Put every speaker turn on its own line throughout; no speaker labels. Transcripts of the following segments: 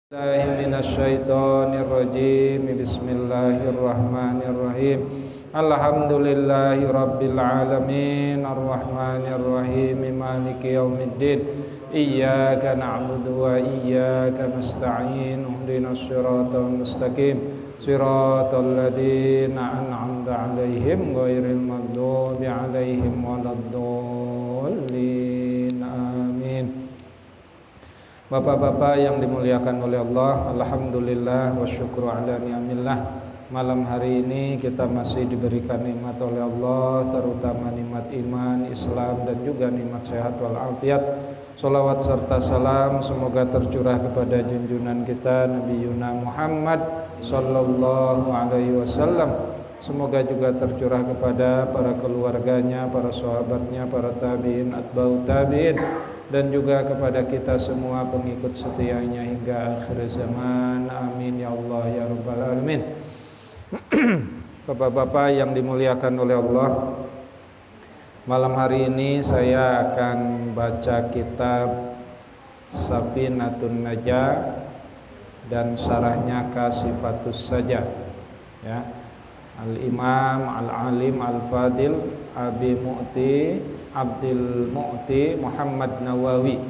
Minasyaitonirrajim. Bismillahirrahmanirrahim. Alhamdulillahi rabbil alamin. Arrahmanirrahim. Maliki yaumiddin. Iyyaka na'budu wa iyyaka nasta'in. Ihdinas siratal mustaqim. Siratal ladzina an'amta 'alaihim ghairil maghdubi 'alaihim waladdallin. Amin. Bapak-bapak yang dimuliakan oleh Allah, alhamdulillah wa syukru ala ni'amillah. Malam hari ini kita masih diberikan nikmat oleh Allah, terutama nikmat iman, Islam, dan juga nikmat sehat walafiat. Salawat serta salam semoga tercurah kepada junjungan kita Nabi Yuna Muhammad sallallahu alaihi wasallam. Semoga juga tercurah kepada para keluarganya, para sahabatnya, para tabi'in, atba'ut tabi'in, dan juga kepada kita semua pengikut setianya hingga akhir zaman. Amin ya Allah ya rabbal alamin. Bapak-bapak yang dimuliakan oleh Allah, malam hari ini saya akan baca kitab Safinatun Najah dan syarahnya Kasifatus Sajah, ya. Al-Imam Al-Alim Al-Fadil Abi Mu'ti Abdul Mu'ti Muhammad Nawawi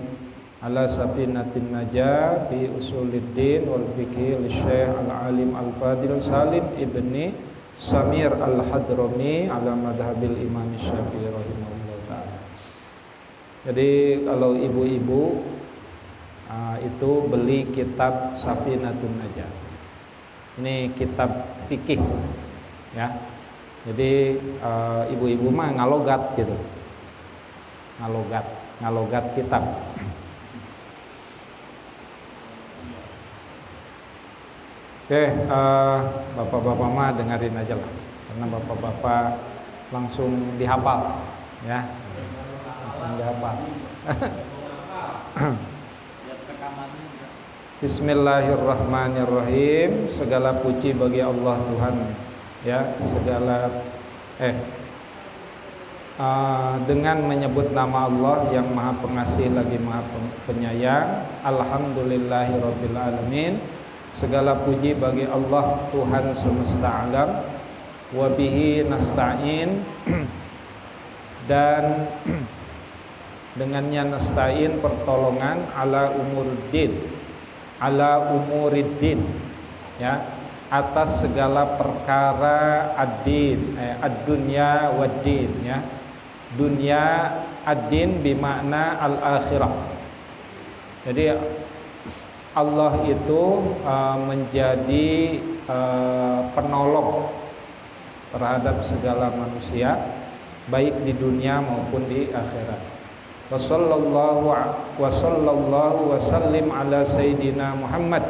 ala Safinatin Najah fi Usuluddin wal Fiqh li Syekh Al-Alim Al-Fadil Salim ibni Samir Al-Hadrami ala madhabil Imam Syafi'i rahimahullah ta'ala. Jadi kalau ibu-ibu itu beli kitab Safinatun Najah, ini kitab fikih, ya. Jadi ibu-ibu mah ngalogat gitu, ngalogat kitab. Oke, bapak-bapak mah dengerin aja lah, karena bapak-bapak langsung dihafal, ya, langsung dihafal. Bismillahirrahmanirrahim. Segala puji bagi Allah Tuhan, ya, dengan menyebut nama Allah yang Maha Pengasih lagi Maha Penyayang. Alhamdulillahirabbil alamin. Segala puji bagi Allah Tuhan semesta alam. Wa bihi nasta'in, dan dengannya nasta'in pertolongan ala umuriddin, ya, atas segala perkara ad-din, ad-dunya wad-din, ya. Dunia ad-din bimakna al-akhirah. Jadi Allah itu menjadi penolong terhadap segala manusia, baik di dunia maupun di akhirat. Wassallallahu wasallim ala sayyidina Muhammad,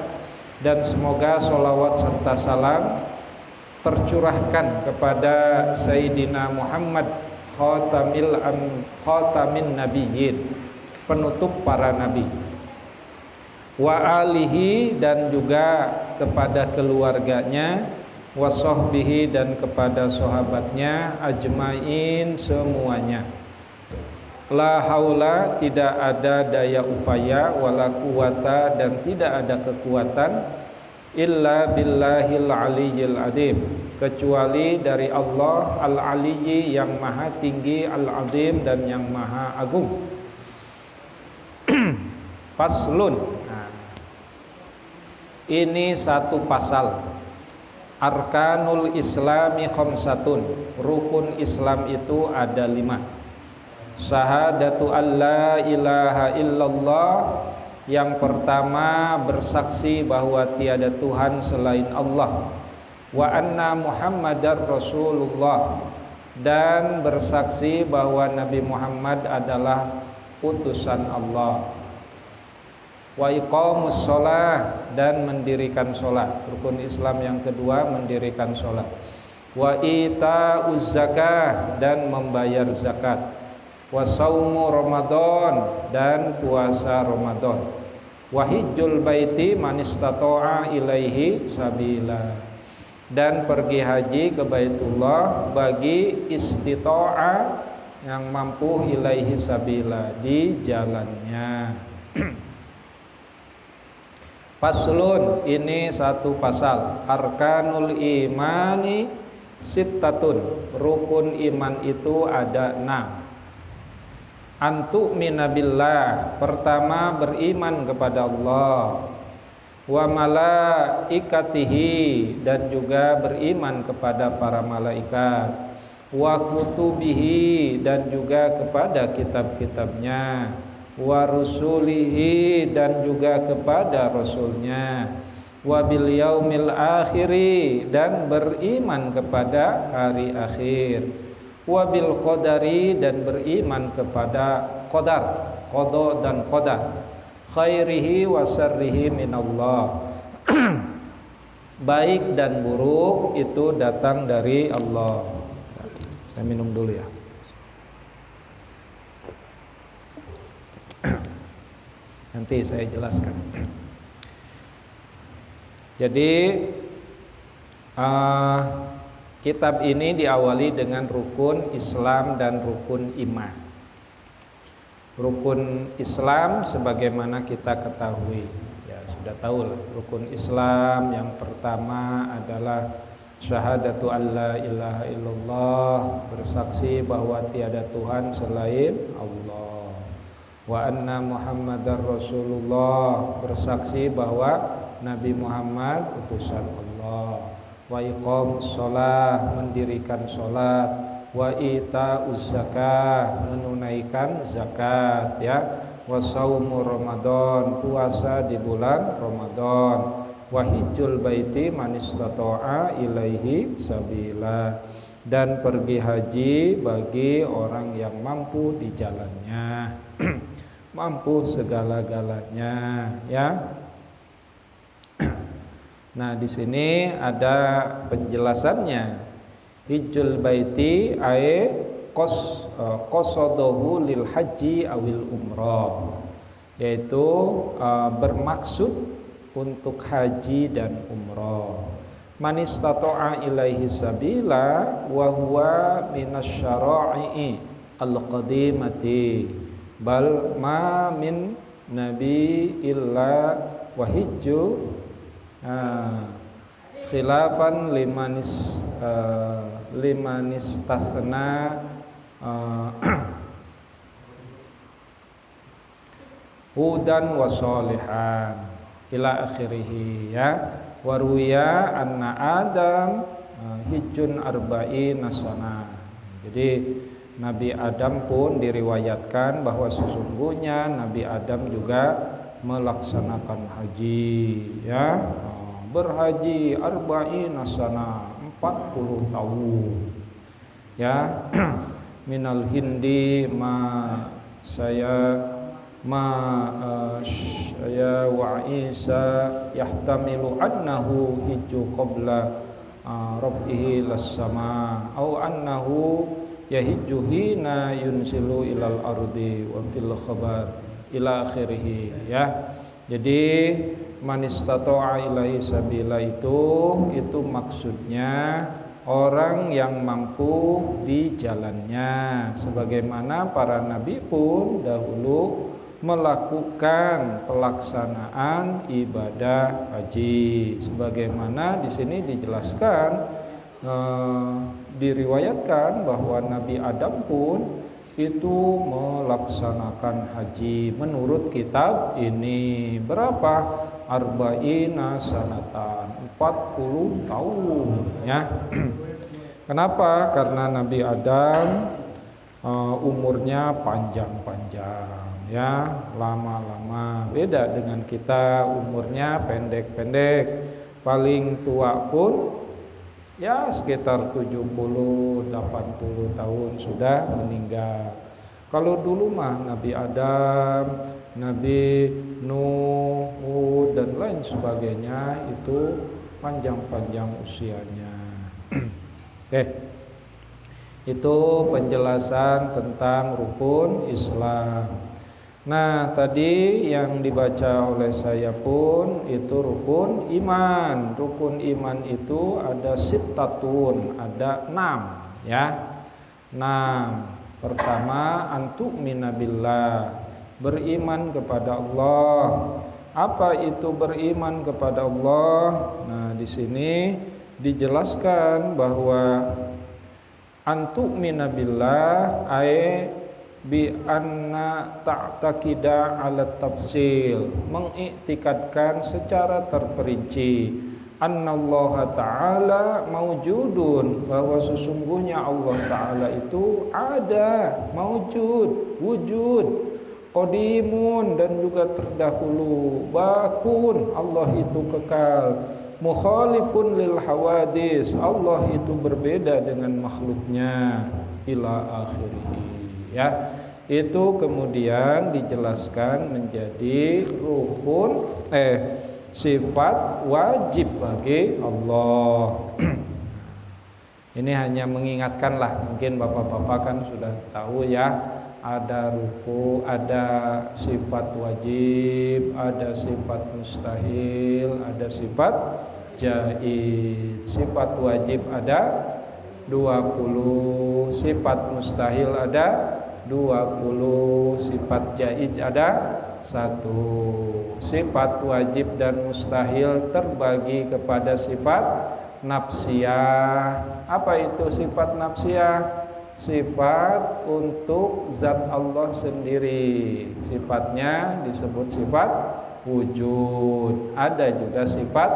dan semoga sholawat serta salam tercurahkan kepada Sayyidina Muhammad khatamin nabiyyin, penutup para nabi, wa alihi, dan juga kepada keluarganya, wa sahbihi, dan kepada sahabatnya, ajmain, semuanya. La haula, tidak ada daya upaya, wala quwata, dan tidak ada kekuatan, illa billahil aliyyil azim, kecuali dari Allah al-aliyyi, yang maha tinggi, al-azim, dan yang maha agung. Faslun, ini satu pasal. Arkanul islami khamsatun, rukun Islam itu ada 5. Syahadatu alla ilaha illallah, yang pertama bersaksi bahwa tiada Tuhan selain Allah. Wa anna Muhammadar Rasulullah, dan bersaksi bahwa Nabi Muhammad adalah utusan Allah. Wa iqamus sholah, dan mendirikan sholat. Rukun Islam yang kedua mendirikan sholat. Wa ita'uz zakah, dan membayar zakat. Wa saumu Ramadan, dan puasa Ramadan. Wa hijjul baiti man istata'a ilaihi sabila, dan pergi haji ke Baitullah bagi istita'a, yang mampu ilaihi sabila, di jalannya. Faslun, ini satu pasal. Arkanul imani sittatun. Rukun iman itu ada 6. Antu minabillah, pertama beriman kepada Allah. Wa malaikatihi, dan juga beriman kepada para malaikat. Wa kutubihi, dan juga kepada kitab-kitabnya. Wa rusulihi, dan juga kepada rasulnya. Wa bil yaumil akhiri, dan beriman kepada hari akhir. Wa bil qadari, dan beriman kepada qadar, qada dan qadar. Khairihi wa syarrihi minallah. Baik dan buruk itu datang dari Allah. Saya minum dulu ya. Nanti saya jelaskan. Jadi kitab ini diawali dengan rukun Islam dan rukun iman. Rukun Islam sebagaimana kita ketahui, ya sudah tahu lah. Rukun Islam yang pertama adalah syahadatu alla ilaha illallah, bersaksi bahwa tiada Tuhan selain Allah. Wa anna Muhammadar Rasulullah, bersaksi bahwa Nabi Muhammad utusan Allah. Wa iqamus shalah, mendirikan salat. Wa ita'uz zakah, menunaikan zakat, ya. Wa shaumur Ramadan, puasa di bulan Ramadan. Wa hijjul baiti man istata'a ilaihi sabila, dan pergi haji bagi orang yang mampu di jalannya. Mampu segala-galanya, ya. Nah, di sini ada penjelasannya. Hijjul baiti ay qasadahu lil haji awil umrah, yaitu bermaksud untuk haji dan umrah. Man istata'a ilaihi sabila wa huwa minasyara'i al-qadimati, bal ma min nabi illa wa hijju khilafan limanis tasna hudan wa sholihan ila akhirih, ya. Waruya anna Adam hijjun arba'ina sana. Jadi Nabi Adam pun diriwayatkan bahwa sesungguhnya Nabi Adam juga melaksanakan haji, ya. Berhaji arba'ina sana, 40 tahun, ya. Minal hindi saya wa Isa yahtamilu annahu hijju qabla rabbihi las-sama au annahu yahijju hina yunsilu ilal ardi wa fil khabar ila akhirih, ya. Jadi man istata'a ilaihi sabila itu maksudnya orang yang mampu di jalannya, sebagaimana para nabi pun dahulu melakukan pelaksanaan ibadah haji, sebagaimana di sini dijelaskan, diriwayatkan bahwa Nabi Adam pun itu melaksanakan haji menurut kitab ini. Berapa? Arba'ina sanatan, 40 tahun, ya. Kenapa? Karena Nabi Adam umurnya panjang-panjang, ya, lama-lama. Beda dengan kita, umurnya pendek-pendek. Paling tua pun ya sekitar 70-80 tahun sudah meninggal. Kalau dulu mah Nabi Adam, Nabi Nuh, Hud, dan lain sebagainya itu panjang-panjang usianya. Oke. Itu penjelasan tentang rukun Islam. Nah, tadi yang dibaca oleh saya pun itu rukun iman. Rukun iman itu ada sittatun, ada 6, ya. 6. Pertama, antu'mina billah, beriman kepada Allah. Apa itu beriman kepada Allah? Nah, di sini dijelaskan bahwa antu'mina billah ay bi anna ta'taqida ala tafsil, mengiktikadkan secara terperinci annallaha ta'ala maujudun, bahwa sesungguhnya Allah Ta'ala itu ada, maujud, wujud, qadimun, dan juga terdahulu, bakun, Allah itu kekal, mukhalifun lil hawadis, Allah itu berbeda dengan makhluknya, ila akhirih. Ya, itu kemudian dijelaskan menjadi sifat wajib bagi Allah. Ini hanya mengingatkanlah, mungkin bapak-bapak kan sudah tahu ya, ada ruku, ada sifat wajib, ada sifat mustahil, ada sifat jaiz. Sifat wajib ada 20, sifat mustahil ada 20, sifat jaiz ada 1. Sifat wajib dan mustahil terbagi kepada sifat nafsiyah. Apa itu sifat nafsiyah? Sifat untuk zat Allah sendiri, sifatnya disebut sifat wujud. Ada juga sifat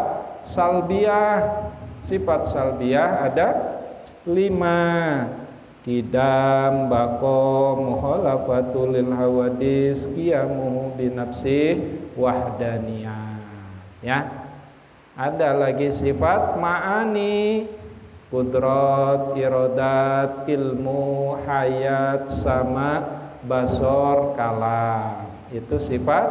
salbiyah. Sifat salbiyah ada 5: Qidam, baqo, mukhalafatul lil hawadis, qiyamuhu binafsi, wahdaniyah. Ya. Ada lagi sifat ma'ani: qudrat, iradat, ilmu, hayat, sama, basor, kalam. Itu sifat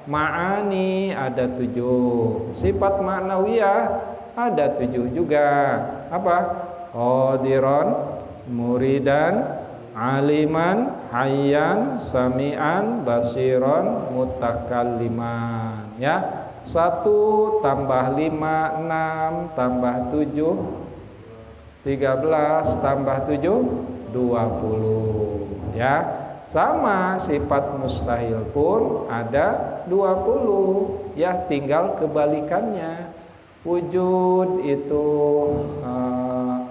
ma'ani, ada 7. Sifat ma'nawiyah ada 7 juga. Apa? Qadiran, muridan, aliman, hayyan, sami'an, basiran, mutakalliman. Ya, 1 tambah 5 6 tambah 7 13 tambah 7 20. Ya, sama sifat mustahil pun ada 20. Ya, tinggal kebalikannya. Wujud itu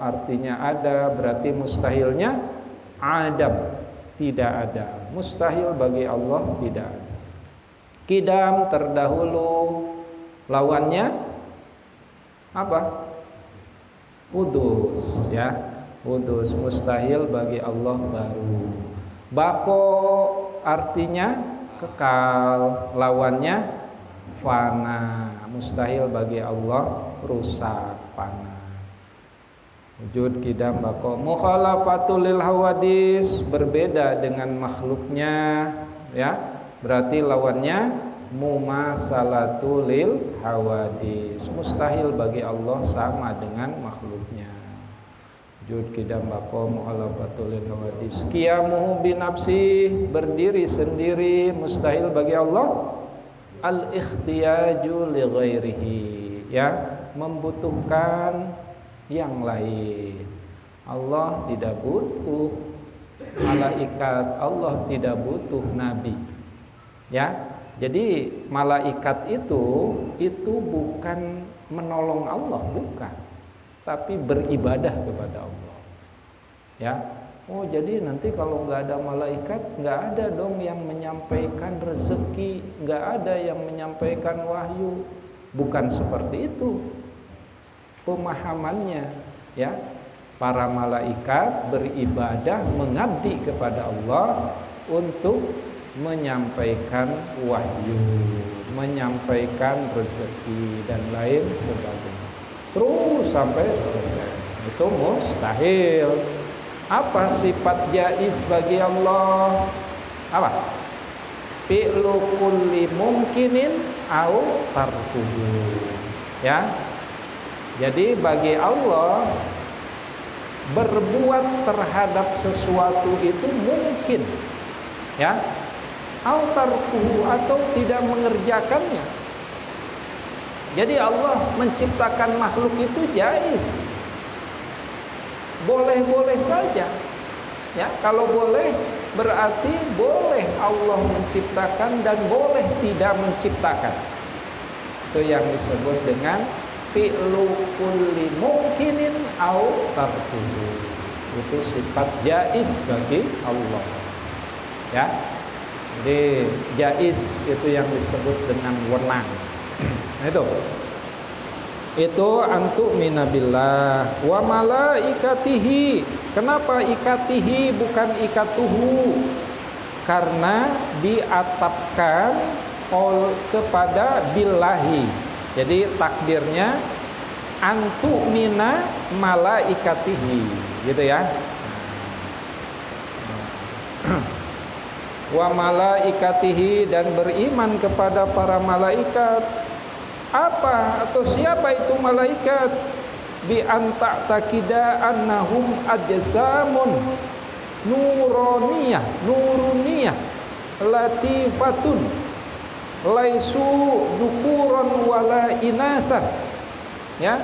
artinya ada, berarti mustahilnya adam, tidak ada. Mustahil bagi Allah tidak ada. Qidam, terdahulu, lawannya apa? Udus, ya. Udus, mustahil bagi Allah baru. Bako artinya kekal, lawannya fana, mustahil bagi Allah rusak, fana. Wujud, qidam, baqo. Mukhalafatul lil hawadis, berbeda dengan makhluknya, ya. Berarti lawannya mumasalatul lil hawadis, mustahil bagi Allah sama dengan makhluknya. Wujud, qidam, baqo, mukhalafatul lil hawadis. Qiyamuhu binafsi, berdiri sendiri, mustahil bagi Allah. Al ikhtiyaju li ghairihi, ya, membutuhkan yang lain. Allah tidak butuh malaikat, Allah tidak butuh nabi. Ya. Jadi malaikat itu bukan menolong Allah, bukan. Tapi beribadah kepada Allah. Ya. Oh, jadi nanti kalau nggak ada malaikat, nggak ada dong yang menyampaikan rezeki, nggak ada yang menyampaikan wahyu. Bukan seperti itu pemahamannya, ya. Para malaikat beribadah, mengabdi kepada Allah untuk menyampaikan wahyu, menyampaikan rezeki dan lain sebagainya. Terus sampai selesai. Itu mustahil. Apa sifat jaiz bagi Allah? Apa? Fi'lu kulli mumkinin au tarkuhu. Ya. Jadi bagi Allah berbuat terhadap sesuatu itu mungkin, ya, autarkuhu, atau tidak mengerjakannya. Jadi Allah menciptakan makhluk itu jaiz, boleh-boleh saja, ya. Kalau boleh berarti boleh Allah menciptakan dan boleh tidak menciptakan. Itu yang disebut dengan fi'lu kulli mungkinin au tarkuhu. Itu sifat jaiz bagi Allah. Ya. Jadi jaiz itu yang disebut dengan wenang. Nah, itu antu minabillah wa malaikatihi. Kenapa ikatihi bukan ikatuhu? Karena diatapkan kepada billahi. Jadi takdirnya antu mina malaikatihi, gitu ya. Wa malaikatihi, dan beriman kepada para malaikat. Apa atau siapa itu malaikat? Bi anta takida annahum ajsamun nuruniyah latifatun laisu dukuron wala inasan, ya,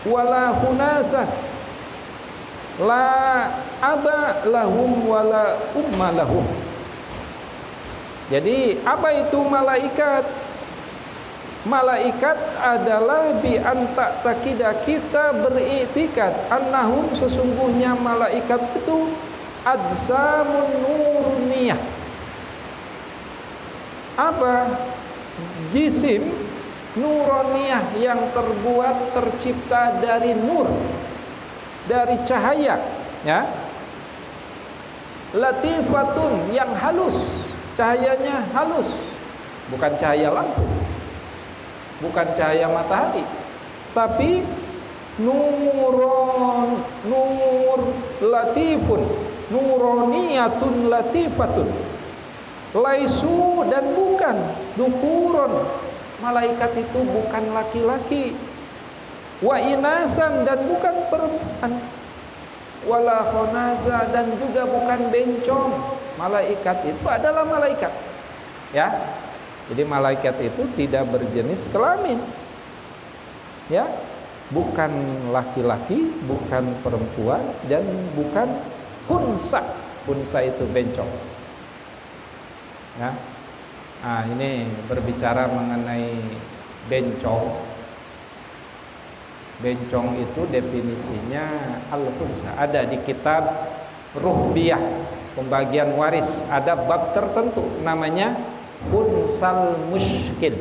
wala hunasan, la aba lahum wala umma lahum. Jadi apa itu malaikat? Malaikat adalah bi anta takida, kita beriktikad annahum, sesungguhnya malaikat itu ajsamun nuruniyah. Apa? Jisim nuroniyah yang tercipta dari nur, dari cahaya, ya. Latifatun, yang halus, cahayanya halus, bukan cahaya lampu, bukan cahaya matahari, tapi nur latifun, nuroniyatun latifatun. Laisu, dan bukan dukuron, malaikat itu bukan laki-laki. Wa inasan, dan bukan perempuan. Wala khonasa, dan juga bukan bencong. Malaikat itu adalah malaikat, ya. Jadi malaikat itu tidak berjenis kelamin, ya, bukan laki-laki, bukan perempuan, dan bukan unsa. Unsa itu bencong. Ya. Nah, ini berbicara mengenai bencong. Bencong itu definisinya al-khunsa. Ada di kitab Ruhbiyah, pembagian waris, ada bab tertentu namanya khunsal muskil.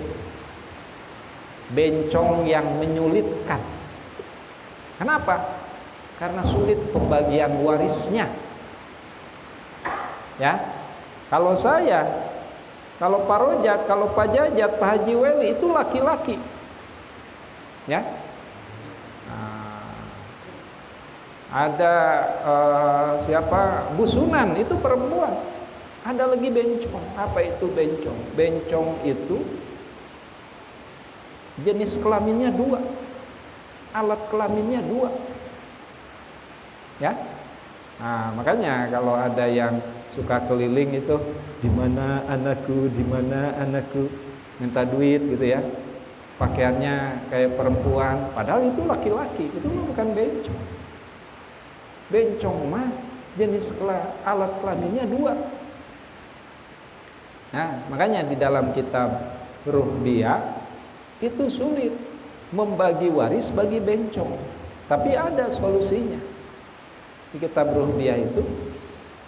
Bencong yang menyulitkan. Kenapa? Karena sulit pembagian warisnya. Ya. Kalau kalau Pak Rojak, kalau Pak Jajat, Pak Haji Weli itu laki-laki, ya. Ada siapa? Bu Sunan itu perempuan. Ada lagi bencong. Apa itu bencong? Bencong itu jenis kelaminnya 2, alat kelaminnya 2, ya. Nah, makanya kalau ada yang suka keliling itu, di mana anakku, minta duit gitu ya, pakaiannya kayak perempuan, padahal itu laki-laki, itu bukan bencong. Bencong mah jenis alat kelaminnya 2. Nah, makanya di dalam kitab Ruhbiyah itu sulit membagi waris bagi bencong, tapi ada solusinya di kitab Ruhbiyah itu.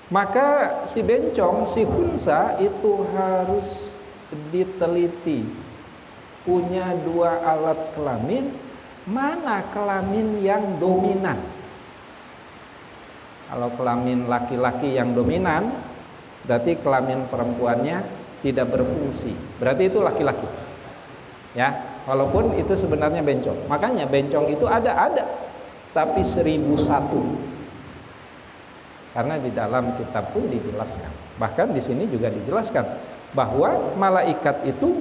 Maka si bencong, si khunsa itu harus diteliti, punya 2 alat kelamin, mana kelamin yang dominan. Kalau kelamin laki-laki yang dominan, berarti kelamin perempuannya tidak berfungsi, berarti itu laki-laki, ya. Walaupun itu sebenarnya bencong. Makanya bencong itu ada, tapi 1001. Karena di dalam kitab pun dijelaskan. Bahkan di sini juga dijelaskan bahwa malaikat itu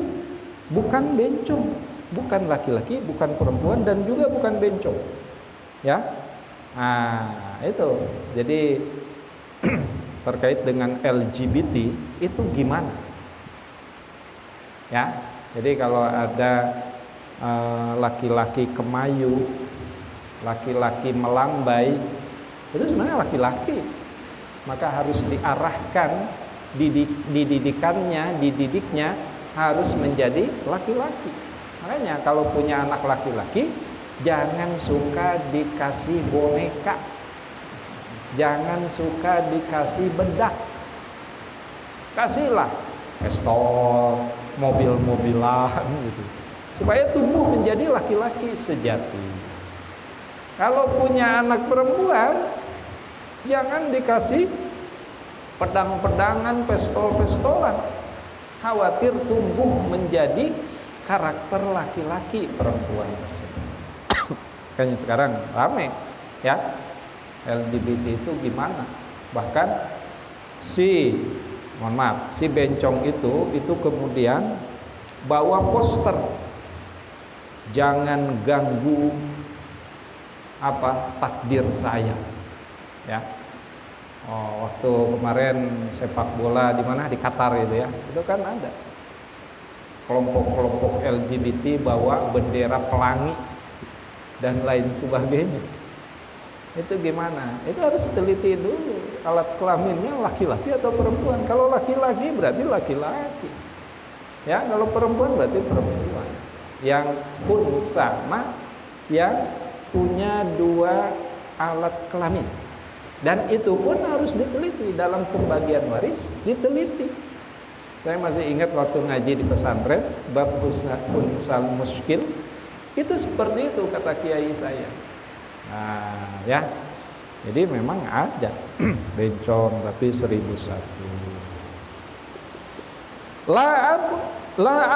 bukan bencong, bukan laki-laki, bukan perempuan, dan juga bukan bencong. Ya. Nah, itu. Jadi terkait dengan LGBT itu gimana? Ya. Jadi kalau ada laki-laki kemayu, laki-laki melambai, itu sebenarnya laki-laki. Maka harus diarahkan, dididiknya harus menjadi laki-laki, Makanya kalau punya anak laki-laki, jangan suka dikasih boneka, jangan suka dikasih bedak. Kasihlah pistol, mobil-mobilan gitu, supaya tumbuh menjadi laki-laki sejati. Kalau punya anak perempuan, jangan dikasih pedang-pedangan, pistol-pistolan. Khawatir tumbuh menjadi karakter laki-laki perempuan tersebut. Kayaknya sekarang rame ya, LGBT itu gimana? Bahkan si bencong itu kemudian bawa poster, jangan ganggu takdir saya, ya. Waktu kemarin sepak bola di mana, di Qatar itu ya, itu kan ada kelompok-kelompok LGBT bawa bendera pelangi dan lain sebagainya. Itu gimana? Itu harus teliti dulu alat kelaminnya laki-laki atau perempuan. Kalau laki-laki berarti laki-laki, ya. Kalau perempuan berarti perempuan. Yang pun sama, yang punya dua alat kelamin. Dan itu pun harus diteliti dalam pembagian waris, diteliti. Saya masih ingat waktu ngaji di pesantren bab unsal muskil, itu seperti itu kata kiai saya. Nah, ya. Jadi memang ada bencong tapi 1001. La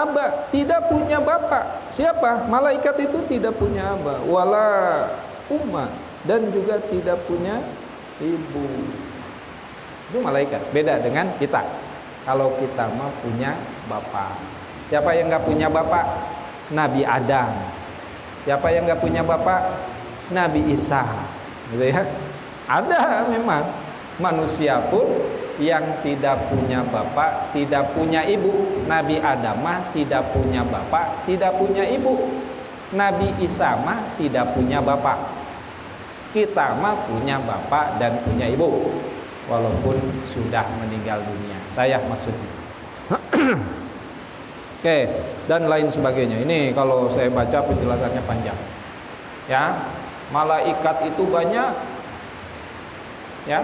aba, tidak punya bapak. Siapa? Malaikat itu tidak punya aba, wala umma, dan juga tidak punya ibu. Itu malaikat, beda dengan kita. Kalau kita mah punya bapak. Siapa yang nggak punya bapak? Nabi Adam. Siapa yang nggak punya bapak? Nabi Isa, gitu ya. Ada memang manusia pun yang tidak punya bapak, tidak punya ibu. Nabi Adam mah tidak punya bapak, tidak punya ibu. Nabi Isa mah tidak punya bapak. Kita mah punya bapak dan punya ibu, walaupun sudah meninggal dunia. Saya maksudnya. Oke, dan lain sebagainya. Ini kalau saya baca penjelasannya panjang. Ya, malaikat itu banyak. Ya,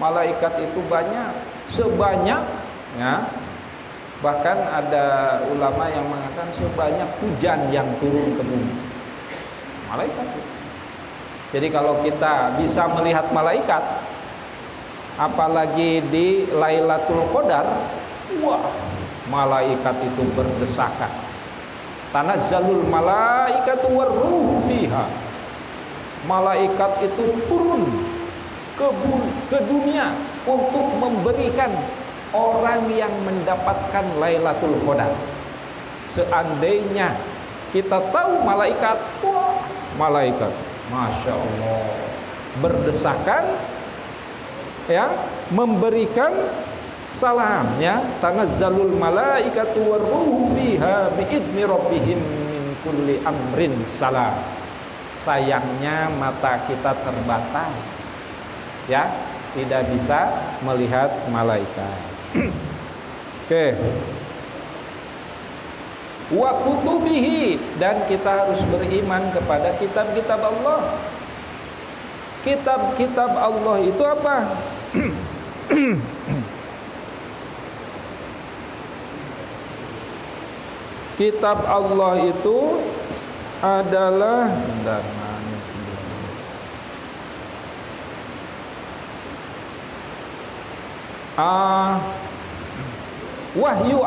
malaikat itu banyak, sebanyak, ya. Bahkan ada ulama yang mengatakan sebanyak hujan yang turun ke bumi. Malaikat itu. Jadi kalau kita bisa melihat malaikat, apalagi di Lailatul Qadar, wah, malaikat itu berdesakan. Tanazzalul malaikatu warruh fiha. Malaikat itu turun ke dunia untuk memberikan orang yang mendapatkan Lailatul Qadar. Seandainya kita tahu malaikat, wah, malaikat, masya Allah, berdesakan, ya, memberikan salam, ya. Tanazzalul malaikatu warruhu fiha biidni rabbihim min kulli amrin salam. Sayangnya mata kita terbatas, ya, tidak bisa melihat malaikat. Oke. Wa kutubihi, dan kita harus beriman kepada kitab-kitab Allah. Kitab-kitab Allah itu apa? Kitab Allah itu adalah wahyu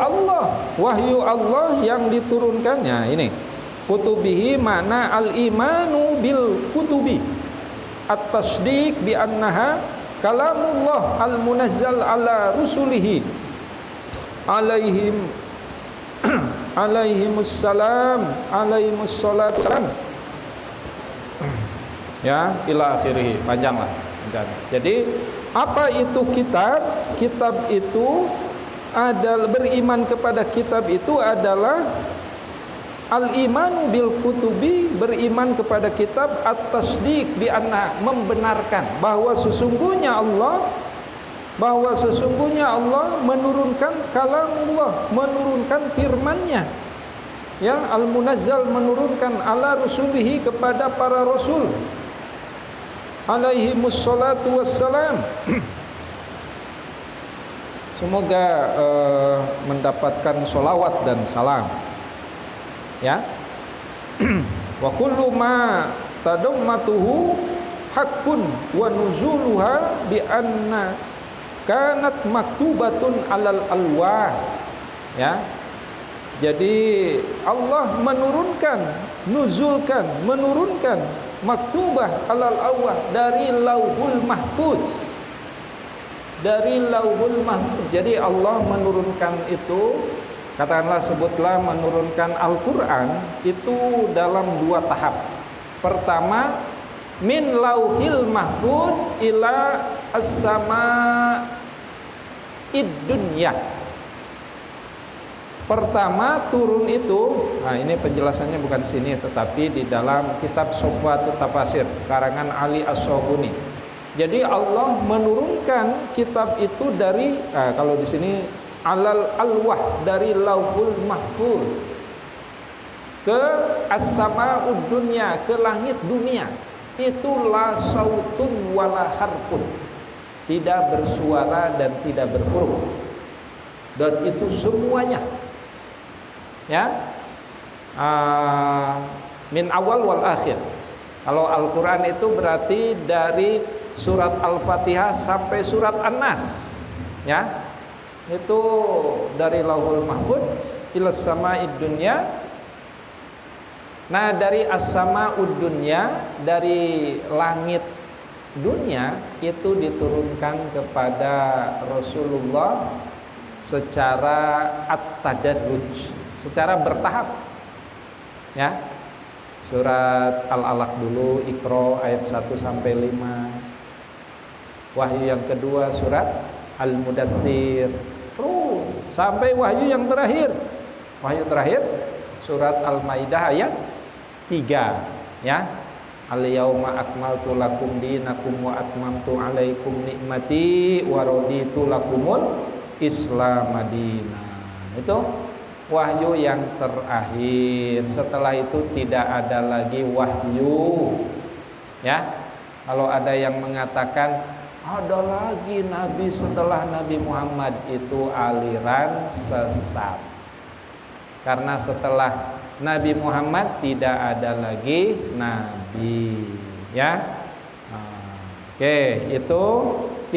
Allah yang diturunkannya. Ini kutubihi makna al-imanu bil kutubi, at-tasdiq bi annaha kalamullah al-munazzal ala rusulihi alaihimussalam ya, ila akhirih, panjang lah. Jadi apa itu kitab? Kitab itu adalah, beriman kepada kitab itu adalah al-imanu bil kutubi, beriman kepada kitab, at-tasdiq bi anna, membenarkan bahwa sesungguhnya Allah menurunkan kalamullah, menurunkan firman-Nya, ya, al-munazzal menurunkan ala rusulihi kepada para rasul alaihi mussalatu wassalam. Semoga mendapatkan sholawat dan salam, ya. Wa kullu ma tadammatuhu haqqun wa nuzuluha bi anna kanat maktubatun alal alwah, ya. Jadi Allah menurunkan maktubah alal alwah dari lauhul mahfuz. Jadi Allah menurunkan itu, katakanlah, sebutlah menurunkan Al-Quran itu dalam 2 tahap. Pertama, min lauhil mahfuz ila as-sama'id dunya. Pertama turun itu, nah ini penjelasannya bukan sini tetapi di dalam kitab Sofwatut Tafasir karangan Ali As-Sobuni. Jadi Allah menurunkan kitab itu dari, kalau di sini alal alwah, dari lauhul mahfuz ke as-sama'ud dunya, ke langit dunia. Itu la sautun wala harfun, tidak bersuara dan tidak berhuruf. Dan itu semuanya, ya, min awal wal akhir. Kalau Al-Quran itu berarti dari surat Al-Fatihah sampai surat An-Nas, ya. Itu dari lauhul mahfuz ila sama'id dunya. Nah, dari as-sama'ud dunya, dari langit dunia itu diturunkan kepada Rasulullah secara at-tadarruj, secara bertahap, ya. Surat Al-Alaq dulu, Iqra ayat 1 sampai 5. Wahyu yang kedua surat Al-Mudassir, sampai wahyu yang terakhir. Wahyu terakhir surat Al-Maidah ayat 3, ya. Al-yauma akmaltu lakum dinakum wa atmamtu alaikum nikmati wa raditu lakumul Islam madinah. Itu wahyu yang terakhir. Setelah itu tidak ada lagi wahyu, ya. Kalau ada yang mengatakan ada lagi nabi setelah Nabi Muhammad, itu aliran sesat. Karena setelah Nabi Muhammad tidak ada lagi nabi, ya. Oke, itu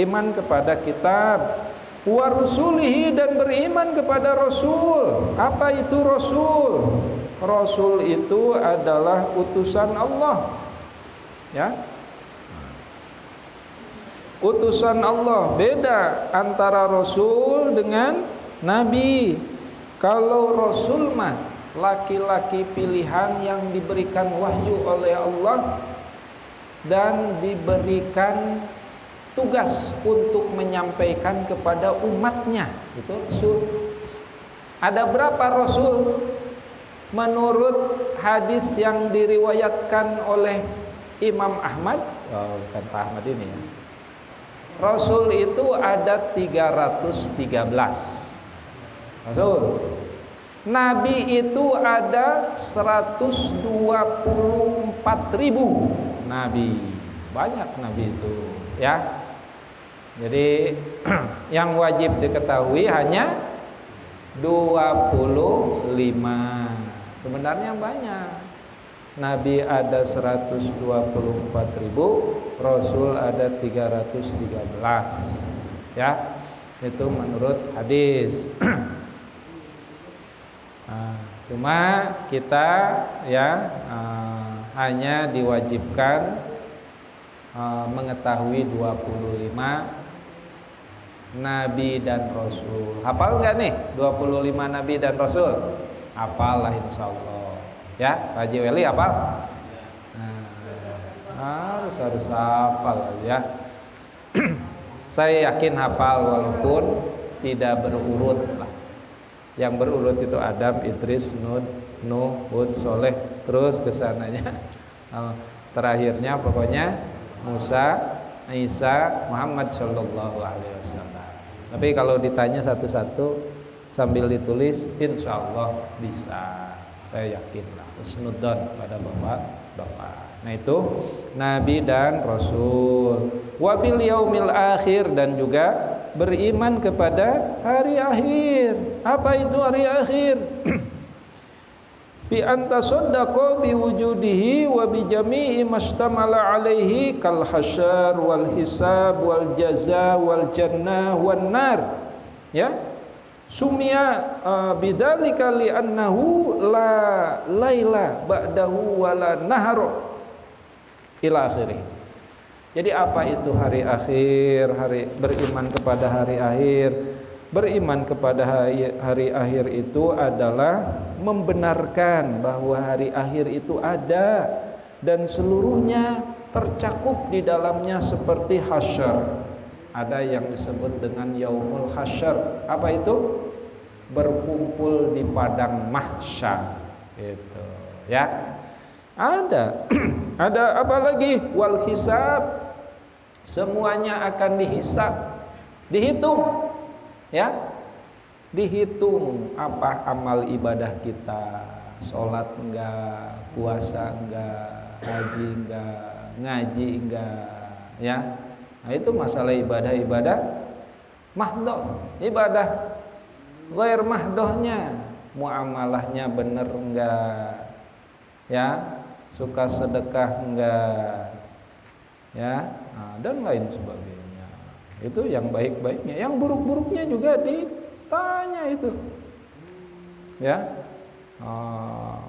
iman kepada kitab, wa rusulihi, dan beriman kepada rasul. Apa itu rasul? Rasul itu adalah utusan Allah, ya. Utusan Allah. Beda antara rasul dengan nabi. Kalau rasul mah laki-laki pilihan yang diberikan wahyu oleh Allah dan diberikan tugas untuk menyampaikan kepada umatnya. Itu rasul. Ada berapa rasul? Menurut hadis yang diriwayatkan oleh Imam Ahmad, bukan Pak Ahmad ini, ya. Rasul itu ada 313 rasul. Nabi itu ada 124.000 nabi. Banyak nabi itu, ya. Jadi yang wajib diketahui hanya 25. Sebenarnya banyak. Nabi ada 124.000, Rasul ada 313, ya. Itu menurut hadis. Cuma kita, ya, hanya diwajibkan mengetahui 25 Nabi dan Rasul. Hafal nggak nih 25 Nabi dan Rasul? Hafal lah insyaallah. Ya, Pak Haji Weli hafal? Harus hafal ya. Saya yakin hafal walaupun tidak berurut lah. Yang berurut itu Adam, Idris, Nuh, Hud, Soleh, terus kesananya. Terakhirnya pokoknya Musa, Isa, Muhammad Shallallahu Alaihi Wasallam. Tapi kalau ditanya satu-satu sambil ditulis, insya Allah bisa. Saya yakinlah husnudzon pada bapak. Nah itu nabi dan rasul. Wabil yaumil akhir, dan juga beriman kepada hari akhir. Apa itu hari akhir? Bi anta saddaqa bi wujudihi wa bi jami'i mastamala alaihi kal hasyar wal hisab wal jaza wal jannah wan nar. Ya, sumia bidzalika li annahu la laila ba'dahu wa la nahar ila akhirih. Jadi apa itu hari akhir? Beriman kepada hari akhir. Beriman kepada hari akhir itu adalah membenarkan bahwa hari akhir itu ada dan seluruhnya tercakup di dalamnya seperti hasyar. Ada yang disebut dengan yaumul hasyar. Apa itu? Berkumpul di padang mahsyar. Itu, ya. Ada. Ada apa lagi? Wal hisab. Semuanya akan dihisab, dihitung. Ya, dihitung apa amal ibadah kita, sholat enggak, puasa enggak, haji enggak, ngaji enggak, ya. Nah itu masalah ibadah mahdoh, ibadah ghair mahdohnya, muamalahnya bener enggak, ya, suka sedekah enggak, ya, nah, dan lain sebagainya. Itu yang baik-baiknya, yang buruk-buruknya juga ditanya itu, ya,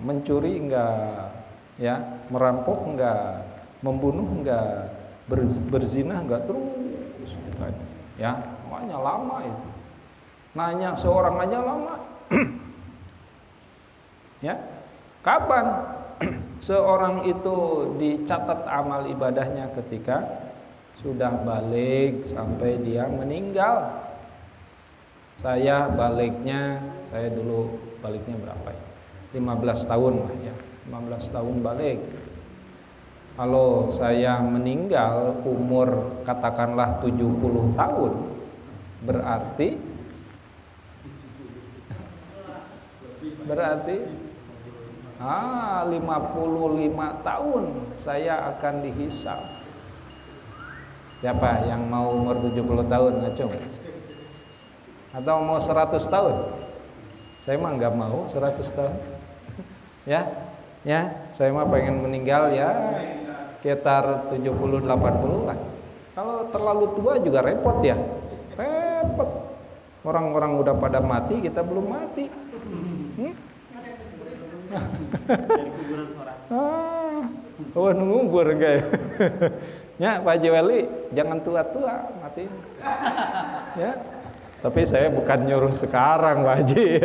mencuri enggak, ya, merampok enggak, membunuh enggak, berzina enggak, terus ditanya, ya, makanya lama itu, nanya seorang aja lama, ya, kapan seorang itu dicatat amal ibadahnya? Ketika sudah balik sampai dia meninggal. Saya dulu baliknya berapa ya? 15 tahun lah ya. 15 tahun balik. Kalau saya meninggal umur katakanlah 70 tahun, berarti 55 tahun saya akan dihisab. Siapa yang mau umur 70 tahun ngacung? Atau mau 100 tahun? Saya mah nggak mau 100 tahun. Ya, saya mah pengen meninggal ya sekitar 70-80 lah. Kalau terlalu tua juga repot ya. Repot. Orang-orang udah pada mati, kita belum mati. Ngubur enggak ya? Ya, Pak Haji Wali, jangan tua-tua mati. Ya. Tapi saya bukan nyuruh sekarang, Pak Haji.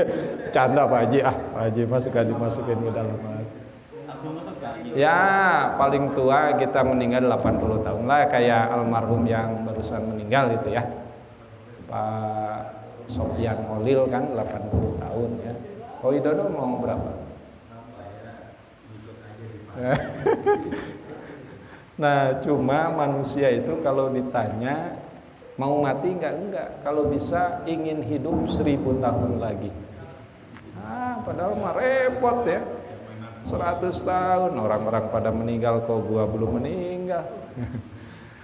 Canda Pak Haji, Pak Haji mah suka dimasukin ke dalam hati. Ya, paling tua kita meninggal 80 tahun lah, kayak almarhum yang barusan meninggal itu ya. Pak Sofyan Olil kan 80 tahun ya. Ko Widodo mau berapa? Nah, cuma manusia itu kalau ditanya mau mati enggak. Kalau bisa ingin hidup 1000 tahun lagi. Padahal mah repot ya. 100 tahun orang-orang pada meninggal, kok gua belum meninggal.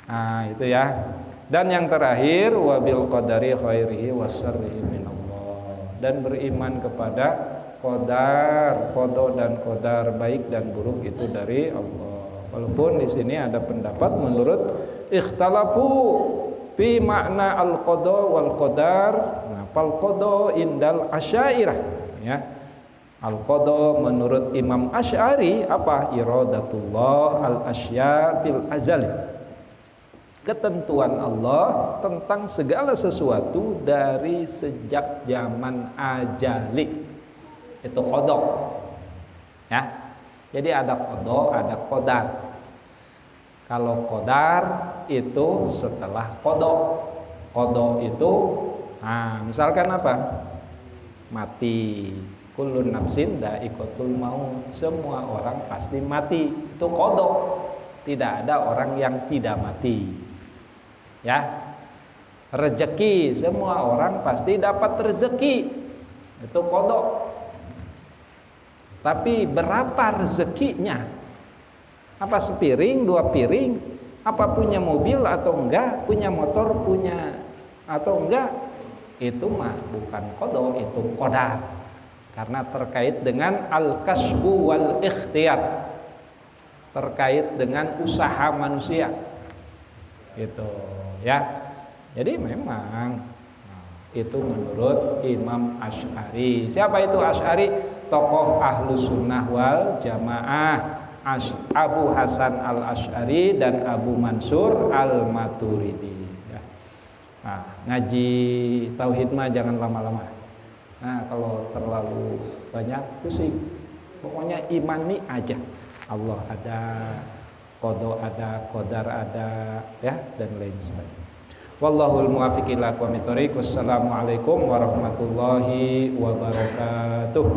Nah, itu ya. Dan yang terakhir, wabil qadari khairihi wasyarrihi minallah. Dan beriman kepada qadar, qada dan qadar, baik dan buruk itu dari Allah. Walaupun di sini ada pendapat menurut ikhtalafu fi makna al-qada wal qadar. Nah, fal qada indal asy'ariyah ya. Al-qada menurut Imam Asy'ari apa? Iradatullah al-asya' fil azali. Ketentuan Allah tentang segala sesuatu dari sejak zaman ajali. Itu qada. Ya. Jadi ada qada, ada qadar. Kalau qadar itu setelah qada. Qada itu misalkan apa? Mati. Kullun nafsin dha'iqatul maut. Semua orang pasti mati. Itu qada. Tidak ada orang yang tidak mati. Ya. Rezeki, semua orang pasti dapat rezeki. Itu qada. Tapi berapa rezekinya? Apa sepiring, 2 piring? Apa punya mobil atau enggak? Punya motor, punya atau enggak? Itu mah bukan qada, itu qadar. Karena terkait dengan al-kasbu wal ikhtiyar, terkait dengan usaha manusia. Gitu ya. Jadi memang itu menurut Imam Asy'ari. Siapa itu Asy'ari? Tokoh Ahlus Sunnah wal Jamaah, Abu Hasan al-Asy'ari dan Abu Mansur al-Maturidi ya. Nah, ngaji tauhid mah jangan lama-lama. Nah, kalau terlalu banyak pusing. Pokoknya imani aja. Allah ada, qada ada, qadar ada ya, dan lain sebagainya. Wallahul muwaffiq ila aqwamit thoriq. Wassalamualaikum warahmatullahi wabarakatuh.